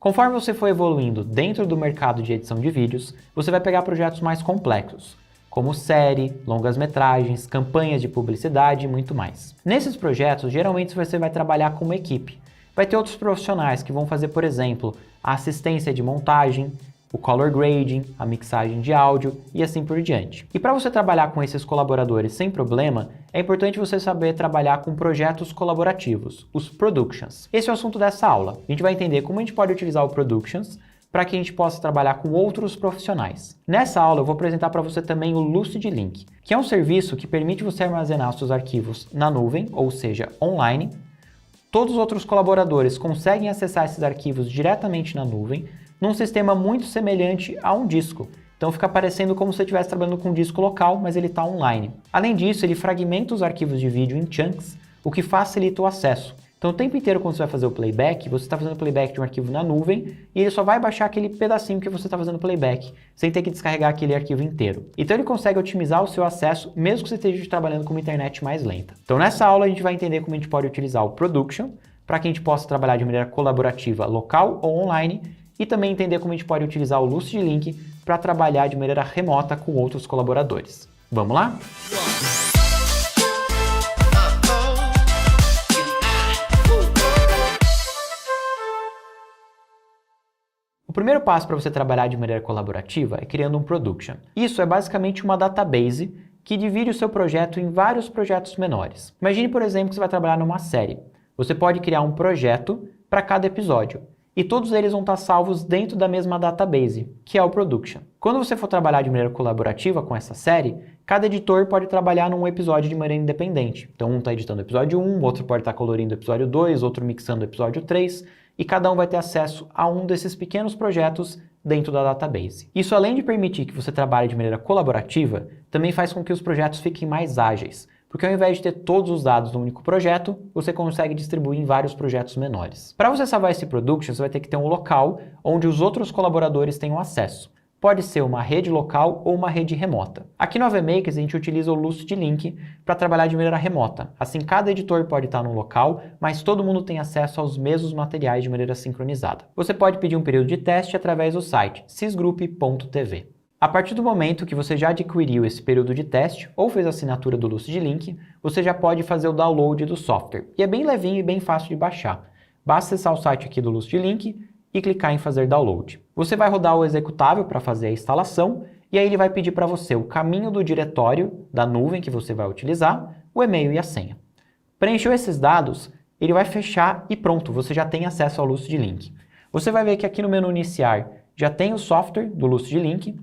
Conforme você for evoluindo dentro do mercado de edição de vídeos, você vai pegar projetos mais complexos, como série, longas-metragens, campanhas de publicidade e muito mais. Nesses projetos, geralmente você vai trabalhar com uma equipe. Vai ter outros profissionais que vão fazer, por exemplo, a assistência de montagem, o color grading, a mixagem de áudio e assim por diante. E para você trabalhar com esses colaboradores sem problema, é importante você saber trabalhar com projetos colaborativos, os Productions. Esse é o assunto dessa aula. A gente vai entender como a gente pode utilizar o Productions para que a gente possa trabalhar com outros profissionais. Nessa aula eu vou apresentar para você também o Lucid Link, que é um serviço que permite você armazenar os seus arquivos na nuvem, ou seja, online. Todos os outros colaboradores conseguem acessar esses arquivos diretamente na nuvem, num sistema muito semelhante a um disco. Então fica parecendo como se você estivesse trabalhando com um disco local, mas ele está online. Além disso, ele fragmenta os arquivos de vídeo em chunks, o que facilita o acesso. Então o tempo inteiro quando você vai fazer o playback, você está fazendo playback de um arquivo na nuvem e ele só vai baixar aquele pedacinho que você está fazendo playback, sem ter que descarregar aquele arquivo inteiro. Então ele consegue otimizar o seu acesso, mesmo que você esteja trabalhando com uma internet mais lenta. Então nessa aula a gente vai entender como a gente pode utilizar o Production, para que a gente possa trabalhar de maneira colaborativa local ou online, e também entender como a gente pode utilizar o Lucid Link para trabalhar de maneira remota com outros colaboradores. Vamos lá? O primeiro passo para você trabalhar de maneira colaborativa é criando um Production. Isso é basicamente uma database que divide o seu projeto em vários projetos menores. Imagine, por exemplo, que você vai trabalhar numa série. Você pode criar um projeto para cada episódio. E todos eles vão estar salvos dentro da mesma database, que é o Production. Quando você for trabalhar de maneira colaborativa com essa série, cada editor pode trabalhar num episódio de maneira independente. Então um está editando o episódio 1, outro pode estar colorindo o episódio 2, outro mixando o episódio 3, e cada um vai ter acesso a um desses pequenos projetos dentro da database. Isso, além de permitir que você trabalhe de maneira colaborativa, também faz com que os projetos fiquem mais ágeis, porque ao invés de ter todos os dados num único projeto, você consegue distribuir em vários projetos menores. Para você salvar esse Production, você vai ter que ter um local onde os outros colaboradores tenham acesso. Pode ser uma rede local ou uma rede remota. Aqui no AVMakers a gente utiliza o Lucid Link para trabalhar de maneira remota. Assim, cada editor pode estar num local, mas todo mundo tem acesso aos mesmos materiais de maneira sincronizada. Você pode pedir um período de teste através do site sysgroup.tv. A partir do momento que você já adquiriu esse período de teste ou fez a assinatura do Lucid Link, você já pode fazer o download do software. E é bem levinho e bem fácil de baixar. Basta acessar o site aqui do Lucid Link e clicar em fazer download. Você vai rodar o executável para fazer a instalação e aí ele vai pedir para você o caminho do diretório da nuvem que você vai utilizar, o e-mail e a senha. Preencheu esses dados, ele vai fechar e pronto, você já tem acesso ao Lucid Link. Você vai ver que aqui no menu iniciar já tem o software do Lucid Link.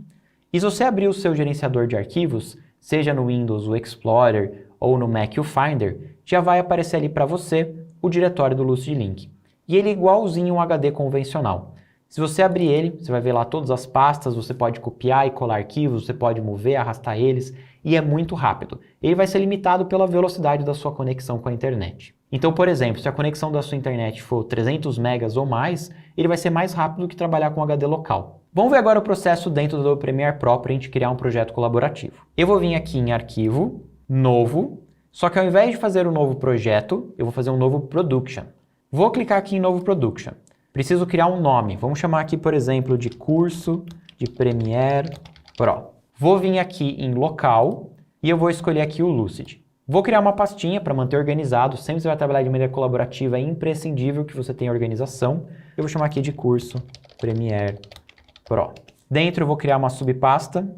E se você abrir o seu gerenciador de arquivos, seja no Windows o Explorer ou no Mac o Finder, já vai aparecer ali para você o diretório do Lucid Link. E ele é igualzinho um HD convencional. Se você abrir ele, você vai ver lá todas as pastas, você pode copiar e colar arquivos, você pode mover, arrastar eles, e é muito rápido. Ele vai ser limitado pela velocidade da sua conexão com a internet. Então, por exemplo, se a conexão da sua internet for 300 megas ou mais, ele vai ser mais rápido do que trabalhar com HD local. Vamos ver agora o processo dentro do Premiere Pro para a gente criar um projeto colaborativo. Eu vou vir aqui em Arquivo, Novo, só que ao invés de fazer um novo projeto, eu vou fazer um novo Production. Vou clicar aqui em Novo Production. Preciso criar um nome. Vamos chamar aqui, por exemplo, de Curso de Premiere Pro. Vou vir aqui em Local e eu vou escolher aqui o Lucid. Vou criar uma pastinha para manter organizado. Sempre você vai trabalhar de maneira colaborativa, é imprescindível que você tenha organização. Eu vou chamar aqui de Curso Premiere Pro. Dentro eu vou criar uma subpasta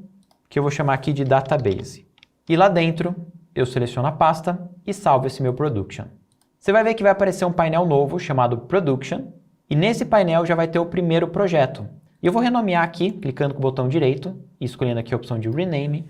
que eu vou chamar aqui de Database. E lá dentro eu seleciono a pasta e salvo esse meu Production. Você vai ver que vai aparecer um painel novo chamado Production e nesse painel já vai ter o primeiro projeto. E eu vou renomear aqui, clicando com o botão direito e escolhendo aqui a opção de Rename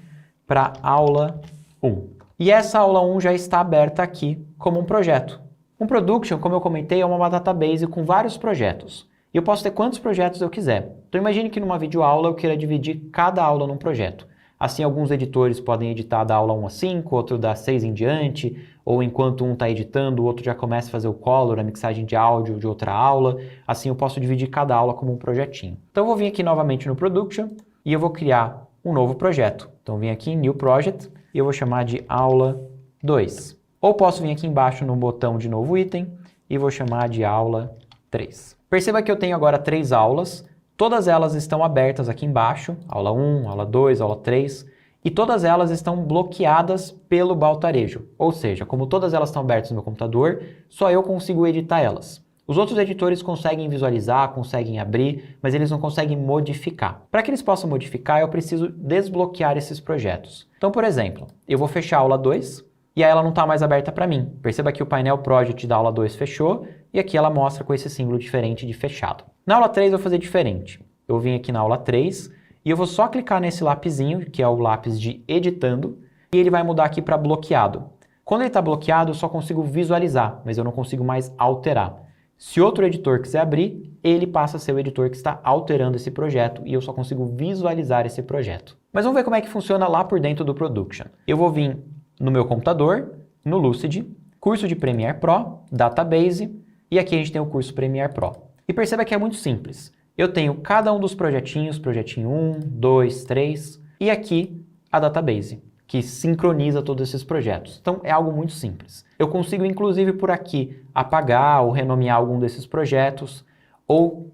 para Aula 1. E essa Aula 1 já está aberta aqui como um projeto. Um Production, como eu comentei, é uma database com vários projetos. E eu posso ter quantos projetos eu quiser. Então imagine que numa videoaula eu queira dividir cada aula num projeto. Assim, alguns editores podem editar da aula 1 a 5, outro da 6 em diante, ou enquanto um está editando, o outro já começa a fazer o color, a mixagem de áudio de outra aula. Assim, eu posso dividir cada aula como um projetinho. Então eu vou vir aqui novamente no Production e eu vou criar um novo projeto. Então eu vim aqui em New Project e eu vou chamar de Aula 2. Ou posso vir aqui embaixo no botão de novo item e vou chamar de Aula 3. Perceba que eu tenho agora 3 aulas, todas elas estão abertas aqui embaixo, aula 1, aula 2, aula 3, e todas elas estão bloqueadas pelo Baltarejo, ou seja, como todas elas estão abertas no meu computador, só eu consigo editar elas. Os outros editores conseguem visualizar, conseguem abrir, mas eles não conseguem modificar. Para que eles possam modificar, eu preciso desbloquear esses projetos. Então, por exemplo, eu vou fechar a aula 2, e aí ela não está mais aberta para mim. Perceba que o painel Project da aula 2 fechou, e aqui ela mostra com esse símbolo diferente de fechado. Na aula 3 eu vou fazer diferente. Eu vim aqui na aula 3, e eu vou só clicar nesse lapisinho, que é o lápis de editando, e ele vai mudar aqui para bloqueado. Quando ele está bloqueado, eu só consigo visualizar, mas eu não consigo mais alterar. Se outro editor quiser abrir, ele passa a ser o editor que está alterando esse projeto e eu só consigo visualizar esse projeto. Mas vamos ver como é que funciona lá por dentro do Production. Eu vou vir no meu computador, no Lucid, curso de Premiere Pro, Database, e aqui a gente tem o curso Premiere Pro. E perceba que é muito simples. Eu tenho cada um dos projetinhos, projetinho 1, 2, 3, e aqui a Database, que sincroniza todos esses projetos. Então é algo muito simples. Eu consigo inclusive por aqui apagar ou renomear algum desses projetos, ou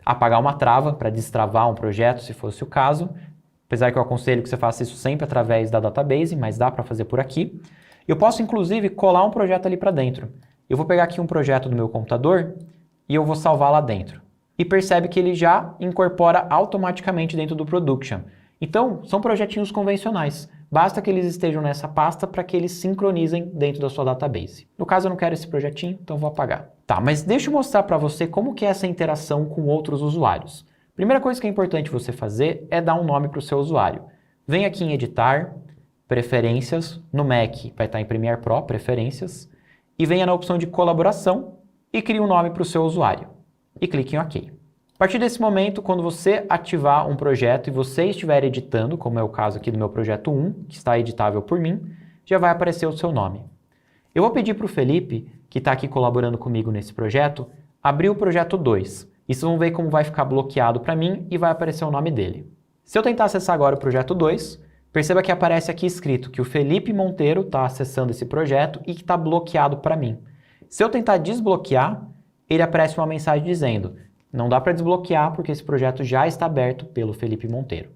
apagar uma trava para destravar um projeto, se fosse o caso, apesar que eu aconselho que você faça isso sempre através da Database, mas dá para fazer por aqui. Eu posso inclusive colar um projeto ali para dentro. Eu vou pegar aqui um projeto do meu computador e eu vou salvar lá dentro. E percebe que ele já incorpora automaticamente dentro do Production. Então, são projetinhos convencionais. Basta que eles estejam nessa pasta para que eles sincronizem dentro da sua database. No caso, eu não quero esse projetinho, então vou apagar. Tá, mas deixa eu mostrar para você como que é essa interação com outros usuários. Primeira coisa que é importante você fazer é dar um nome para o seu usuário. Vem aqui em Editar, Preferências, no Mac vai estar em Premiere Pro, Preferências, e venha na opção de Colaboração e crie um nome para o seu usuário. E clique em OK. A partir desse momento, quando você ativar um projeto e você estiver editando, como é o caso aqui do meu projeto 1, que está editável por mim, já vai aparecer o seu nome. Eu vou pedir para o Felipe, que está aqui colaborando comigo nesse projeto, abrir o projeto 2. E vocês vão ver como vai ficar bloqueado para mim e vai aparecer o nome dele. Se eu tentar acessar agora o projeto 2, perceba que aparece aqui escrito que o Felipe Monteiro está acessando esse projeto e que está bloqueado para mim. Se eu tentar desbloquear, ele aparece uma mensagem dizendo: não dá para desbloquear porque esse projeto já está aberto pelo Felipe Monteiro.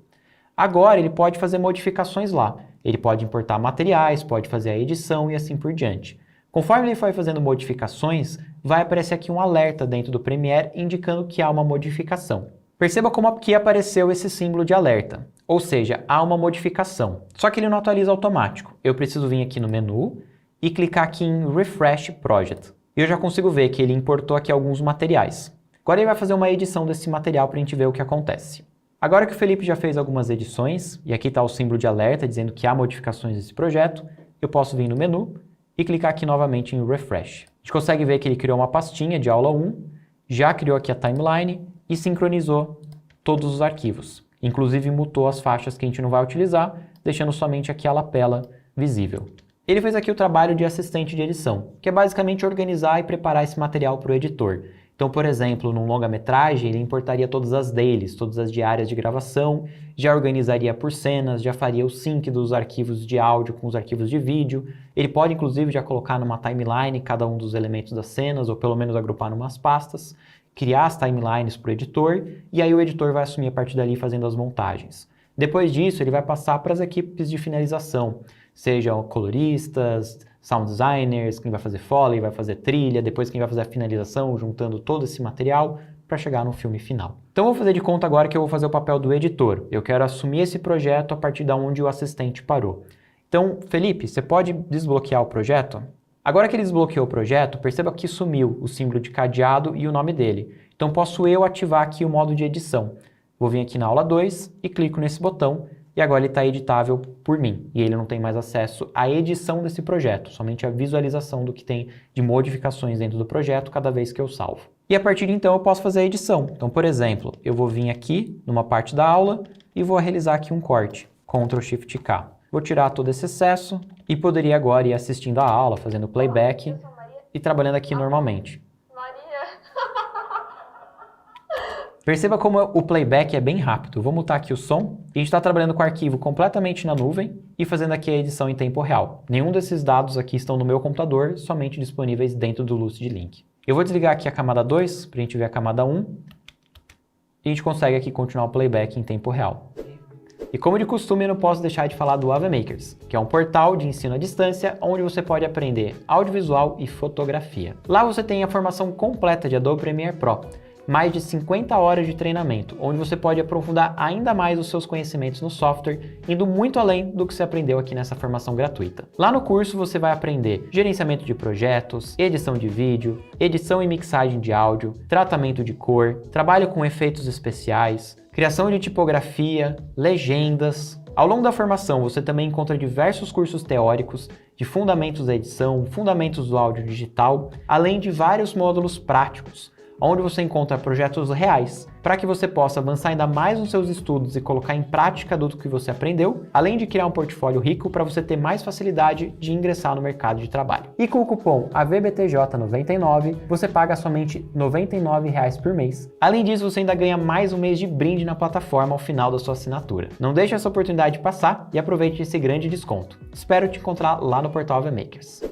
Agora ele pode fazer modificações lá. Ele pode importar materiais, pode fazer a edição e assim por diante. Conforme ele for fazendo modificações, vai aparecer aqui um alerta dentro do Premiere indicando que há uma modificação. Perceba como aqui apareceu esse símbolo de alerta. Ou seja, há uma modificação. Só que ele não atualiza automático. Eu preciso vir aqui no menu e clicar aqui em Refresh Project. E eu já consigo ver que ele importou aqui alguns materiais. Agora ele vai fazer uma edição desse material para a gente ver o que acontece. Agora que o Felipe já fez algumas edições, e aqui está o símbolo de alerta dizendo que há modificações nesse projeto, eu posso vir no menu e clicar aqui novamente em Refresh. A gente consegue ver que ele criou uma pastinha de aula 1, já criou aqui a timeline e sincronizou todos os arquivos. Inclusive mutou as faixas que a gente não vai utilizar, deixando somente aqui a lapela visível. Ele fez aqui o trabalho de assistente de edição, que é basicamente organizar e preparar esse material para o editor. Então, por exemplo, num longa-metragem, ele importaria todas as dailies, todas as diárias de gravação, já organizaria por cenas, já faria o sync dos arquivos de áudio com os arquivos de vídeo. Ele pode, inclusive, já colocar numa timeline cada um dos elementos das cenas, ou pelo menos agrupar numas pastas, criar as timelines para o editor, e aí o editor vai assumir a partir dali fazendo as montagens. Depois disso, ele vai passar para as equipes de finalização, sejam coloristas, sound designers, quem vai fazer foley, vai fazer trilha, depois quem vai fazer a finalização, juntando todo esse material para chegar no filme final. Então eu vou fazer de conta agora que eu vou fazer o papel do editor. Eu quero assumir esse projeto a partir de onde o assistente parou. Então, Felipe, você pode desbloquear o projeto? Agora que ele desbloqueou o projeto, perceba que sumiu o símbolo de cadeado e o nome dele. Então posso eu ativar aqui o modo de edição. Vou vir aqui na aula 2 e clico nesse botão. E agora ele está editável por mim, e ele não tem mais acesso à edição desse projeto, somente a visualização do que tem de modificações dentro do projeto cada vez que eu salvo. E a partir de então eu posso fazer a edição. Então, por exemplo, eu vou vir aqui numa parte da aula e vou realizar aqui um corte, Ctrl Shift K. Vou tirar todo esse excesso e poderia agora ir assistindo a aula, fazendo playback e trabalhando aqui normalmente. Perceba como o playback é bem rápido. Vou mutar aqui o som. A gente está trabalhando com o arquivo completamente na nuvem e fazendo aqui a edição em tempo real. Nenhum desses dados aqui estão no meu computador, somente disponíveis dentro do Lucid Link. Eu vou desligar aqui a camada 2 para a gente ver a camada 1 e a gente consegue aqui continuar o playback em tempo real. E como de costume, eu não posso deixar de falar do AV Makers, que é um portal de ensino à distância onde você pode aprender audiovisual e fotografia. Lá você tem a formação completa de Adobe Premiere Pro, mais de 50 horas de treinamento, onde você pode aprofundar ainda mais os seus conhecimentos no software, indo muito além do que você aprendeu aqui nessa formação gratuita. Lá no curso você vai aprender gerenciamento de projetos, edição de vídeo, edição e mixagem de áudio, tratamento de cor, trabalho com efeitos especiais, criação de tipografia, legendas. Ao longo da formação você também encontra diversos cursos teóricos de fundamentos da edição, fundamentos do áudio digital, além de vários módulos práticos, onde você encontra projetos reais, para que você possa avançar ainda mais nos seus estudos e colocar em prática tudo o que você aprendeu, além de criar um portfólio rico para você ter mais facilidade de ingressar no mercado de trabalho. E com o cupom AVBTJ99, você paga somente R$ 99 por mês. Além disso, você ainda ganha mais um mês de brinde na plataforma ao final da sua assinatura. Não deixe essa oportunidade passar e aproveite esse grande desconto. Espero te encontrar lá no portal AV Makers.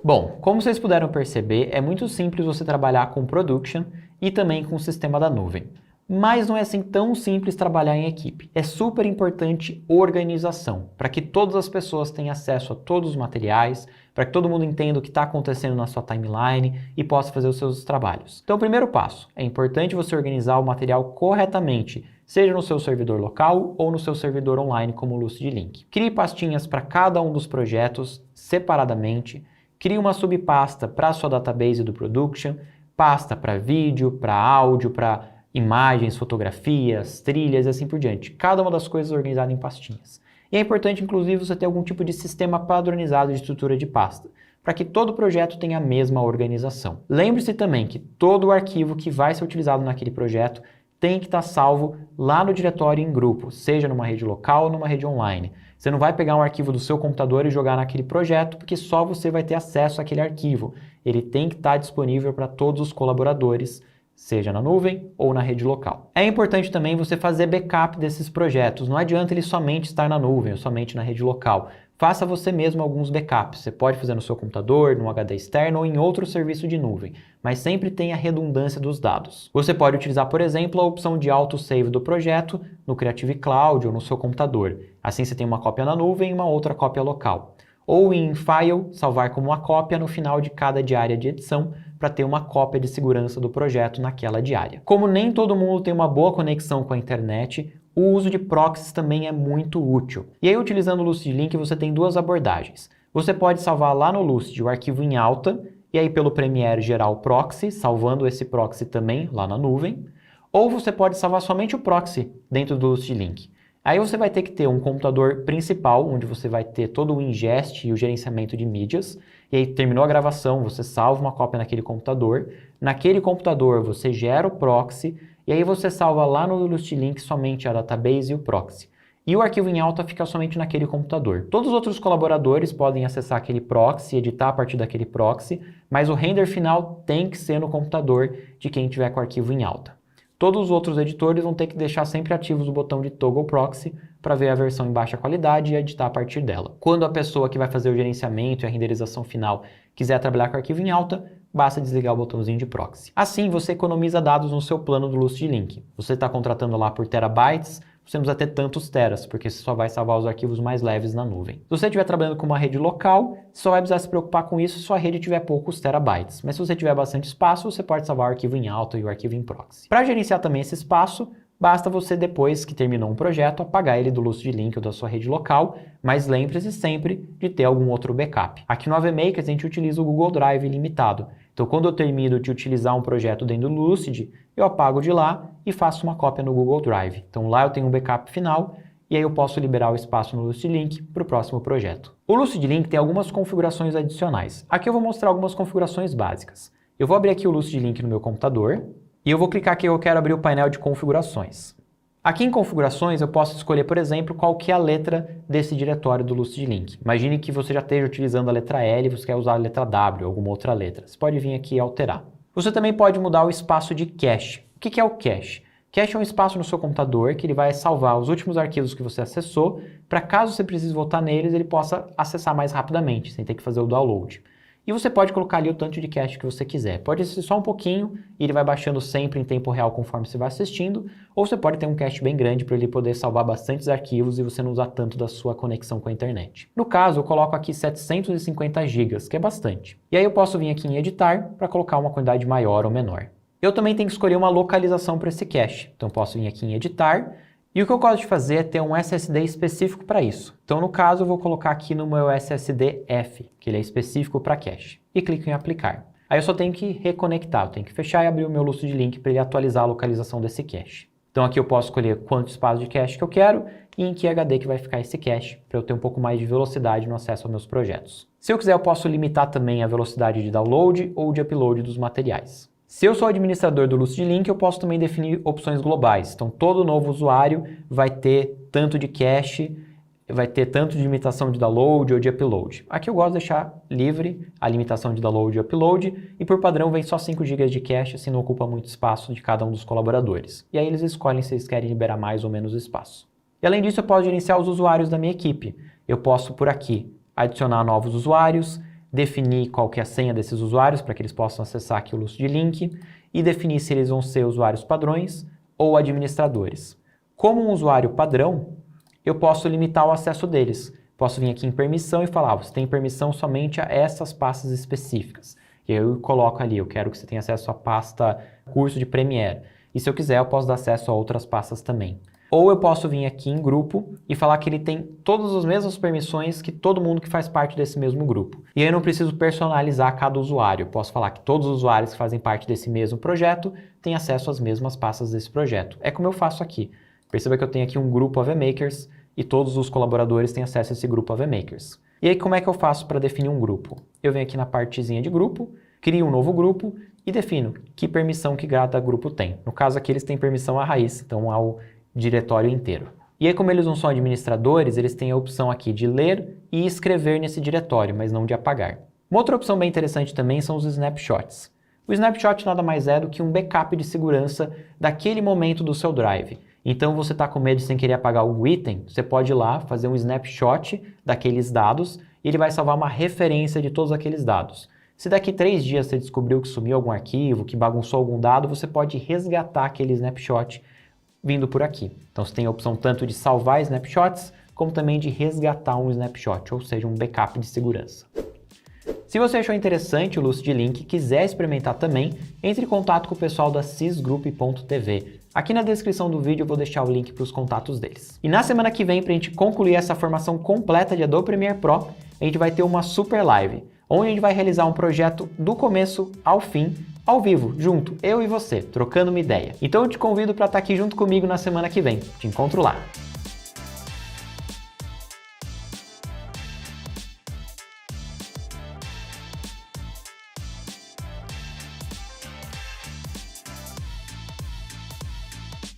Bom, como vocês puderam perceber, é muito simples você trabalhar com Production e também com o sistema da nuvem. Mas não é assim tão simples trabalhar em equipe. É super importante organização, para que todas as pessoas tenham acesso a todos os materiais, para que todo mundo entenda o que está acontecendo na sua timeline e possa fazer os seus trabalhos. Então, o primeiro passo, é importante você organizar o material corretamente, seja no seu servidor local ou no seu servidor online como o LucidLink. Crie pastinhas para cada um dos projetos separadamente. Crie uma subpasta para a sua database do Production, pasta para vídeo, para áudio, para imagens, fotografias, trilhas e assim por diante. Cada uma das coisas organizada em pastinhas. E é importante, inclusive, você ter algum tipo de sistema padronizado de estrutura de pasta, para que todo projeto tenha a mesma organização. Lembre-se também que todo o arquivo que vai ser utilizado naquele projeto tem que estar salvo lá no diretório em grupo, seja numa rede local ou numa rede online. Você não vai pegar um arquivo do seu computador e jogar naquele projeto, porque só você vai ter acesso àquele arquivo. Ele tem que estar disponível para todos os colaboradores, seja na nuvem ou na rede local. É importante também você fazer backup desses projetos. Não adianta ele somente estar na nuvem ou somente na rede local. Faça você mesmo alguns backups. Você pode fazer no seu computador, no HD externo ou em outro serviço de nuvem, mas sempre tenha redundância dos dados. Você pode utilizar, por exemplo, a opção de autosave do projeto no Creative Cloud ou no seu computador. Assim você tem uma cópia na nuvem e uma outra cópia local. Ou em File, salvar como uma cópia no final de cada diária de edição para ter uma cópia de segurança do projeto naquela diária. Como nem todo mundo tem uma boa conexão com a internet, o uso de proxies também é muito útil. E aí, utilizando o LucidLink, você tem duas abordagens. Você pode salvar lá no Lucid o arquivo em alta, e aí pelo Premiere gerar o proxy, salvando esse proxy também lá na nuvem. Ou você pode salvar somente o proxy dentro do LucidLink. Aí você vai ter que ter um computador principal, onde você vai ter todo o ingest e o gerenciamento de mídias. E aí terminou a gravação, você salva uma cópia naquele computador. Naquele computador você gera o proxy, e aí você salva lá no LucidLink somente a database e o proxy. E o arquivo em alta fica somente naquele computador. Todos os outros colaboradores podem acessar aquele proxy, editar a partir daquele proxy, mas o render final tem que ser no computador de quem tiver com o arquivo em alta. Todos os outros editores vão ter que deixar sempre ativos o botão de Toggle Proxy para ver a versão em baixa qualidade e editar a partir dela. Quando a pessoa que vai fazer o gerenciamento e a renderização final quiser trabalhar com o arquivo em alta, basta desligar o botãozinho de proxy. Assim, você economiza dados no seu plano do LucidLink. Você está contratando lá por terabytes, você não precisa ter tantos teras, porque você só vai salvar os arquivos mais leves na nuvem. Se você estiver trabalhando com uma rede local, você só vai precisar se preocupar com isso se sua rede tiver poucos terabytes. Mas se você tiver bastante espaço, você pode salvar o arquivo em alta e o arquivo em proxy. Para gerenciar também esse espaço, basta você, depois que terminou um projeto, apagar ele do LucidLink ou da sua rede local, mas lembre-se sempre de ter algum outro backup. Aqui no AV Makers a gente utiliza o Google Drive ilimitado. Então, quando eu termino de utilizar um projeto dentro do Lucid, eu apago de lá e faço uma cópia no Google Drive. Então, lá eu tenho um backup final e aí eu posso liberar o espaço no LucidLink para o próximo projeto. O LucidLink tem algumas configurações adicionais. Aqui eu vou mostrar algumas configurações básicas. Eu vou abrir aqui o LucidLink no meu computador e eu vou clicar aqui, eu quero abrir o painel de configurações. Aqui em configurações eu posso escolher, por exemplo, qual que é a letra desse diretório do LucidLink. Imagine que você já esteja utilizando a letra L e você quer usar a letra W, alguma outra letra. Você pode vir aqui e alterar. Você também pode mudar o espaço de cache. O que é o cache? Cache é um espaço no seu computador que ele vai salvar os últimos arquivos que você acessou, para caso você precise voltar neles, ele possa acessar mais rapidamente, sem ter que fazer o download. E você pode colocar ali o tanto de cache que você quiser. Pode ser só um pouquinho e ele vai baixando sempre em tempo real conforme você vai assistindo, ou você pode ter um cache bem grande para ele poder salvar bastantes arquivos e você não usar tanto da sua conexão com a internet. No caso, eu coloco aqui 750 GB, que é bastante. E aí eu posso vir aqui em editar para colocar uma quantidade maior ou menor. Eu também tenho que escolher uma localização para esse cache. Então posso vir aqui em editar. E o que eu gosto de fazer é ter um SSD específico para isso. Então, no caso, eu vou colocar aqui no meu SSD F, que ele é específico para cache. E clico em aplicar. Aí eu só tenho que reconectar, eu tenho que fechar e abrir o meu Lucid Link para ele atualizar a localização desse cache. Então aqui eu posso escolher quanto espaço de cache que eu quero e em que HD que vai ficar esse cache, para eu ter um pouco mais de velocidade no acesso aos meus projetos. Se eu quiser, eu posso limitar também a velocidade de download ou de upload dos materiais. Se eu sou administrador do Lucid Link, eu posso também definir opções globais. Então, todo novo usuário vai ter tanto de cache, vai ter tanto de limitação de download ou de upload. Aqui eu gosto de deixar livre a limitação de download e upload, e por padrão vem só 5 GB de cache, assim não ocupa muito espaço de cada um dos colaboradores. E aí eles escolhem se eles querem liberar mais ou menos espaço. E além disso, eu posso gerenciar os usuários da minha equipe. Eu posso, por aqui, adicionar novos usuários, definir qual que é a senha desses usuários para que eles possam acessar aqui o Lucid Link e definir se eles vão ser usuários padrões ou administradores. Como um usuário padrão, eu posso limitar o acesso deles. Posso vir aqui em permissão e falar, você tem permissão somente a essas pastas específicas. E eu coloco ali, eu quero que você tenha acesso à pasta curso de Premiere. E se eu quiser, eu posso dar acesso a outras pastas também. Ou eu posso vir aqui em grupo e falar que ele tem todas as mesmas permissões que todo mundo que faz parte desse mesmo grupo. E aí eu não preciso personalizar cada usuário. Eu posso falar que todos os usuários que fazem parte desse mesmo projeto têm acesso às mesmas pastas desse projeto. É como eu faço aqui. Perceba que eu tenho aqui um grupo AV Makers e todos os colaboradores têm acesso a esse grupo AV Makers. E aí como é que eu faço para definir um grupo? Eu venho aqui na partezinha de grupo, crio um novo grupo e defino que permissão que cada grupo tem. No caso aqui eles têm permissão à raiz, então ao diretório inteiro. E aí, como eles não são administradores, eles têm a opção aqui de ler e escrever nesse diretório, mas não de apagar. Uma outra opção bem interessante também são os snapshots. O snapshot nada mais é do que um backup de segurança daquele momento do seu drive. Então, você está com medo de sem querer apagar algum item, você pode ir lá fazer um snapshot daqueles dados e ele vai salvar uma referência de todos aqueles dados. Se daqui 3 dias você descobriu que sumiu algum arquivo, que bagunçou algum dado, você pode resgatar aquele snapshot vindo por aqui. Então você tem a opção tanto de salvar snapshots, como também de resgatar um snapshot, ou seja, um backup de segurança. Se você achou interessante o Lucid Link e quiser experimentar também, entre em contato com o pessoal da sysgroup.tv. Aqui na descrição do vídeo eu vou deixar o link para os contatos deles. E na semana que vem, para a gente concluir essa formação completa de Adobe Premiere Pro, a gente vai ter uma super live, onde a gente vai realizar um projeto do começo ao fim, ao vivo, junto, eu e você, trocando uma ideia. Então eu te convido para estar aqui junto comigo na semana que vem. Te encontro lá.